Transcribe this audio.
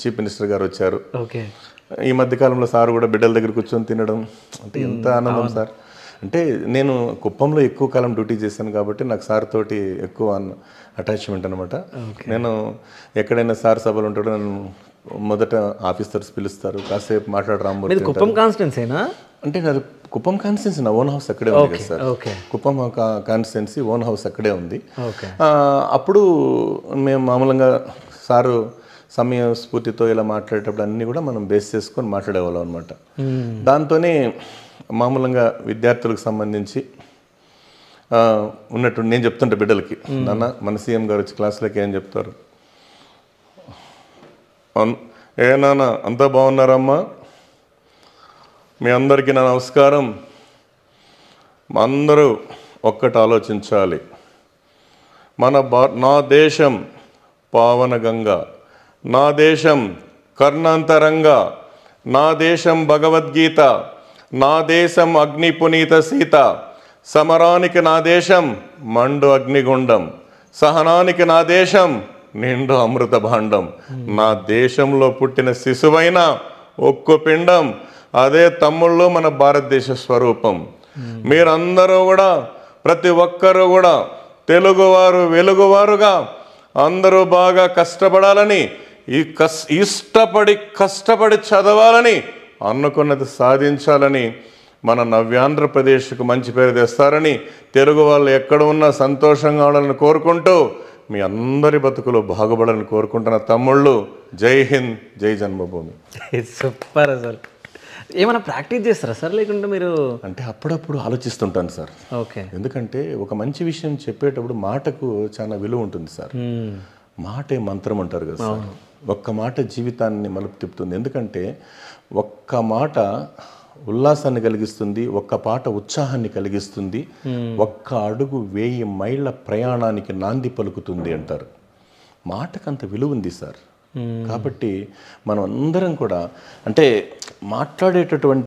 Chief minister గారు వచ్చారు. Okay. ఈ మధ్య కాలంలో సార్ కూడా బిడ్డల దగ్గర కూర్చొని తినడం అంటే ఎంత ఆనందం సార్. అంటే నేను కుప్పంలో ఎక్కువ కాలం డ్యూటీ చేశాను కాబట్టి నాకు సార్ తోటి ఎక్కువ అటాచ్మెంట్ అనమాట. నేను ఎక్కడైనా సార్ సభలు ఉంటాడో నన్ను మొదట ఆఫీసర్స్ పిలుస్తారు, కాసేపు మాట్లాడు రామ్మూర్తి. కుప్పం కాన్స్టిట్యున్సీనా? అంటే నాది కుప్పం కాన్స్టిట్యున్సీ, నా ఓన్ హౌస్ అక్కడే ఉంది కదా sir. Kuppam constituency own house అక్కడే ఉంది. అప్పుడు మేము మామూలుగా సారు సమయ స్ఫూర్తితో ఇలా మాట్లాడేటప్పుడు అన్నీ కూడా మనం బేస్ చేసుకొని మాట్లాడేవాళ్ళం అనమాట. దాంతోనే మామూలుగా విద్యార్థులకు సంబంధించి ఉన్నట్టు నేను చెప్తుంటే బిడ్డలకి, నాన్న మన సీఎం గారు వచ్చి క్లాసులకి ఏం చెప్తారు, ఏ నాన్న అంతా బాగున్నారమ్మా, మీ అందరికీ నా నమస్కారం. అందరూ ఒక్కటి ఆలోచించాలి, నా దేశం పావన గంగ, నా దేశం కర్ణాంతరంగా, నా దేశం భగవద్గీత, నా దేశం అగ్ని పునీత సీత, సమరానికి నా దేశం మండు అగ్నిగుండం, సహనానికి నా దేశం నిండు అమృత భాండం, నా దేశంలో పుట్టిన శిశువైన ఒక్కు పిండం, అదే తమ్ముళ్ళు మన భారతదేశ స్వరూపం. మీరందరూ కూడా ప్రతి ఒక్కరూ కూడా తెలుగువారు వెలుగువారుగా అందరూ బాగా కష్టపడాలని, కష్టపడి చదవాలని, అనుకున్నది సాధించాలని, మన నవ్యాంధ్రప్రదేశ్కు మంచి పేరు తెస్తారని, తెలుగు వాళ్ళు ఎక్కడ ఉన్నా సంతోషంగా ఉండాలని కోరుకుంటూ మీ అందరి బతుకులు బాగుపడాలని కోరుకుంటున్న తమ్ముళ్ళు. జై హింద్, జై జన్మభూమి. సూపర్. అసలు ఏమైనా ప్రాక్టీస్ చేస్తారా సార్, లేకుంటే మీరు? అంటే అప్పుడప్పుడు ఆలోచిస్తుంటాను సార్. ఓకే. ఎందుకంటే ఒక మంచి విషయం చెప్పేటప్పుడు మాటకు చాలా విలువ ఉంటుంది సార్. మాటే మంత్రం అంటారు కదా సార్. ఒక్క మాట జీవితాన్ని మలుపు తిప్పుతుంది. ఎందుకంటే ఒక్క మాట ఉల్లాసాన్ని కలిగిస్తుంది, ఒక్క పాట ఉత్సాహాన్ని కలిగిస్తుంది, ఒక్క అడుగు 1000 మైళ్ళ ప్రయాణానికి నాంది పలుకుతుంది అంటారు. మాటకంత విలువ ఉంది సార్. కాబట్టి మనం అందరం కూడా అంటే మాట్లాడేటటువంటి